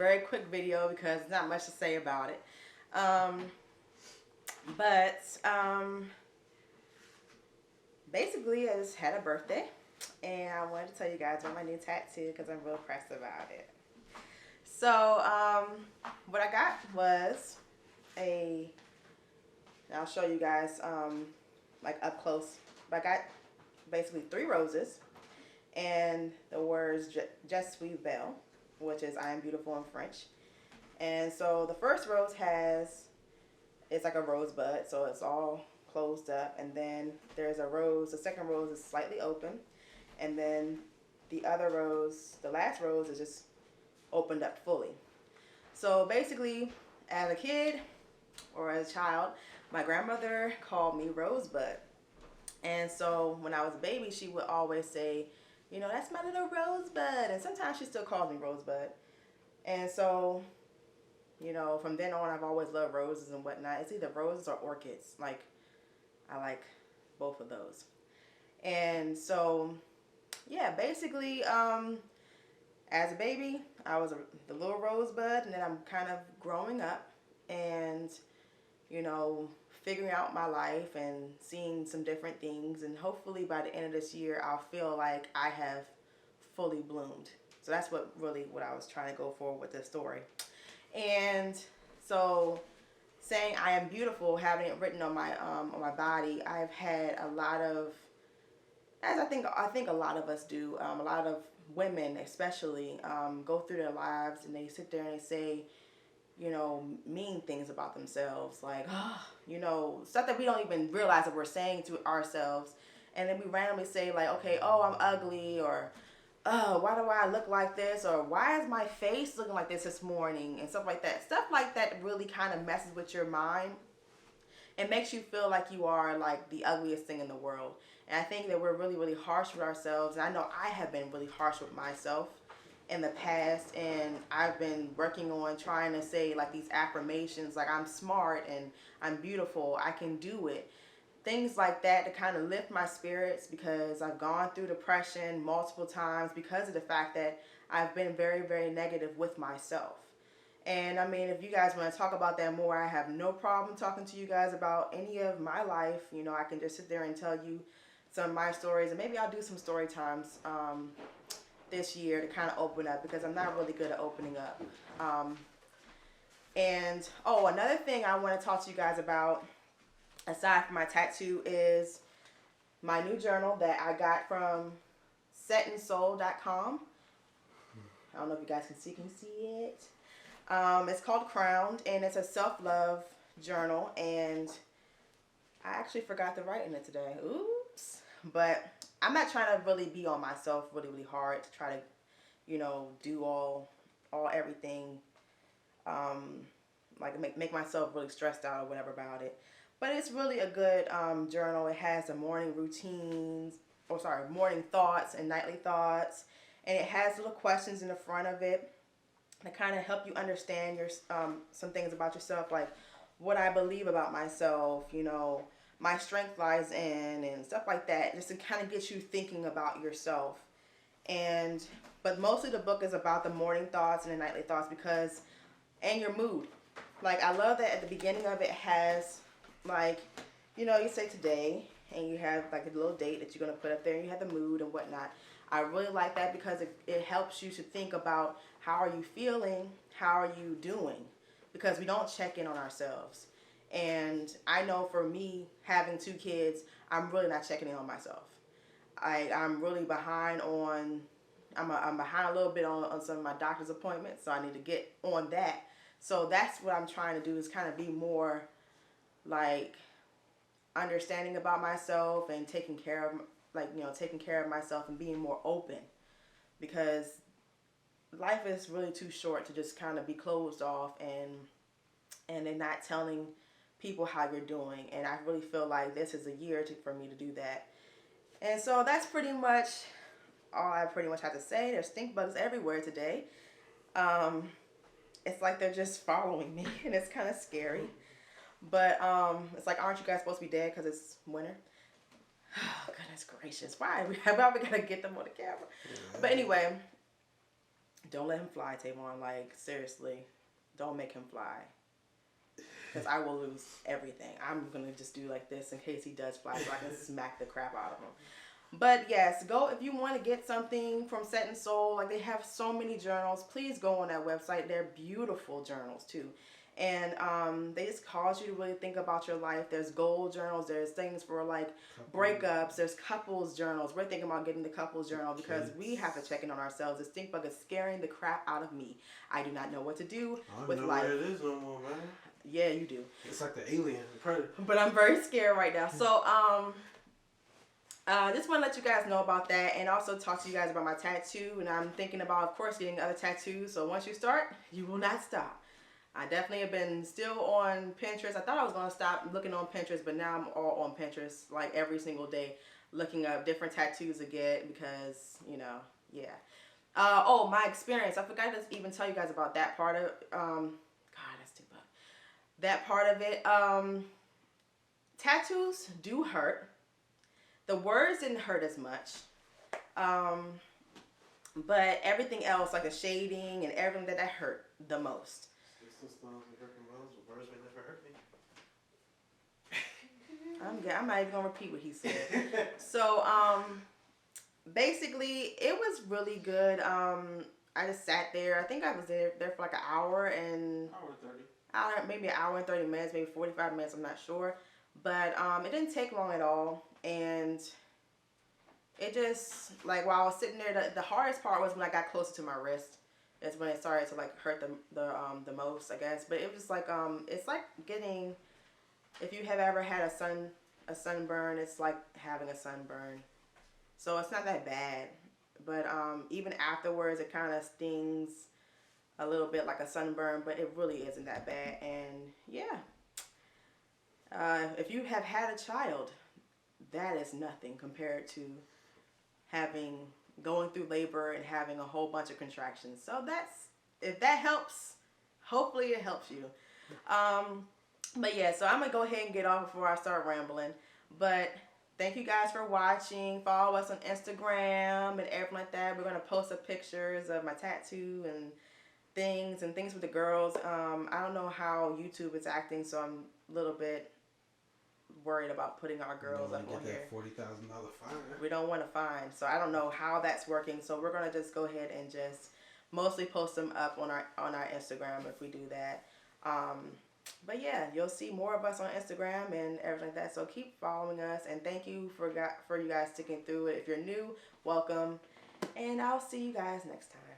very quick video because there's not much to say about it. Um, but basically, I just had a birthday, and I wanted to tell you guys about my new tattoo because I'm real pressed about it. So, what I got was a, I'll show you guys like up close. But I got basically 3 roses and the words Je suis belle, which is I am beautiful in French. And so the first rose it's like a rosebud, so it's all closed up. And then there's a rose, the second rose is slightly open. And then the other rose, the last rose is just opened up fully. So basically, as a kid or as a child, my grandmother called me Rosebud. And so when I was a baby, she would always say, you know, that's my little Rosebud. And sometimes she still calls me Rosebud. And so, you know, from then on, I've always loved roses and whatnot. It's either roses or orchids. Like, I like both of those. And so, yeah, basically, as a baby, I was the little Rosebud, and then I'm kind of growing up and, you know, figuring out my life and seeing some different things. And hopefully by the end of this year, I'll feel like I have fully bloomed. So that's what I was trying to go for with this story. And so saying I am beautiful, having it written on my body, I've had a lot of, as I think a lot of us do, a lot of women especially go through their lives and they sit there and they say, you know, mean things about themselves, like, oh, you know, stuff that we don't even realize that we're saying to ourselves. And then we randomly say like, okay, oh, I'm ugly, or oh, why do I look like this, or why is my face looking like this morning, and stuff like that. Stuff like that really kind of messes with your mind. It makes you feel like you are like the ugliest thing in the world. And I think that we're really, really harsh with ourselves. And I know I have been really harsh with myself in the past, and I've been working on trying to say like these affirmations, like I'm smart and I'm beautiful, I can do it. Things like that to kind of lift my spirits, because I've gone through depression multiple times because of the fact that I've been very, very negative with myself. And I mean, if you guys want to talk about that more, I have no problem talking to you guys about any of my life. You know, I can just sit there and tell you some of my stories, and maybe I'll do some story times this year to kind of open up, because I'm not really good at opening up. And oh, another thing I want to talk to you guys about, aside from my tattoo, is my new journal that I got from setandsoul.com. I don't know if you guys can see it. It's called Crowned, and it's a self-love journal, and I actually forgot to write in it today. Oops. But I'm not trying to really be on myself really, really hard to try to, you know, do everything, like make myself really stressed out or whatever about it. But it's really a good journal. It has the morning routines, morning thoughts and nightly thoughts, and it has little questions in the front of it to kind of help you understand some things about yourself, like what I believe about myself, you know, my strength lies in, and stuff like that, just to kind of get you thinking about yourself. But mostly the book is about the morning thoughts and the nightly thoughts, and your mood. Like, I love that at the beginning of it has, like, you know, you say today, and you have like a little date that you're going to put up there, and you have the mood and whatnot. I really like that because it helps you to think about how are you feeling, how are you doing, because we don't check in on ourselves. And I know for me, having 2 kids, I'm really not checking in on myself. I'm really behind on, I'm behind a little bit on some of my doctor's appointments, so I need to get on that. So that's what I'm trying to do, is kind of be more like understanding about myself and taking care of myself and being more open, because life is really too short to just kind of be closed off and then not telling people how you're doing. And I really feel like this is a year for me to do that. And so that's pretty much all I pretty much have to say. There's stink bugs everywhere today. It's like they're just following me, and it's kind of scary. But it's like, aren't you guys supposed to be dead because it's winter? Oh, goodness gracious. Why? How about we got to get them on the camera? Yeah. But anyway, Don't let him fly, Tavon. Like, seriously, don't make him fly. Because I will lose everything. I'm going to just do like this in case he does fly so I can smack the crap out of him. But yes, go if you want to get something from Set and Soul. Like, they have so many journals. Please go on that website. They're beautiful journals too. And they just cause you to really think about your life. There's goal journals. There's things for like breakups. There's couples journals. We're thinking about getting the couples journal because we have to check in on ourselves. This stink bug is scaring the crap out of me. I do not know what to do with life. I don't know where it is no more, man. Yeah, you do. It's like the alien, the predator. But I'm very scared right now. So just want to let you guys know about that, and also talk to you guys about my tattoo. And I'm thinking about, of course, getting other tattoos. So once you start, you will not stop. I definitely have been still on Pinterest. I thought I was going to stop looking on Pinterest, but now I'm all on Pinterest, like every single day, looking up different tattoos to get because, you know, yeah. Oh, my experience. I forgot to even tell you guys about that part of, God, that's too much. That part of it. Tattoos do hurt. The words didn't hurt as much. But everything else, like the shading and everything, that hurt the most. Words may never hurt me. I'm not even gonna repeat what he said. So basically it was really good. I just sat there. I think I was there for like an hour and maybe an hour and 30 minutes, maybe 45 minutes, I'm not sure. But it didn't take long at all. And it just, like, while I was sitting there, the hardest part was when I got closer to my wrist. That's when it started to like hurt the most, I guess. But it was like it's like getting, if you have ever had a sunburn, it's like having a sunburn. So it's not that bad, but even afterwards, it kind of stings a little bit like a sunburn, but it really isn't that bad. And yeah, if you have had a child, that is nothing compared to going through labor and having a whole bunch of contractions. So if that helps, hopefully it helps you. But yeah, so I'm gonna go ahead and get off before I start rambling. But thank you guys for watching. Follow us on Instagram and everything like that. We're gonna post up pictures of my tattoo and things with the girls. I don't know how YouTube is acting, so I'm a little bit worried about putting our girls up on here. $40,000 fine. We don't want to fine, so I don't know how that's working. So we're gonna just go ahead and just mostly post them up on our Instagram if we do that. But yeah, you'll see more of us on Instagram and everything like that. So keep following us, and thank you for you guys sticking through it. If you're new, welcome, and I'll see you guys next time.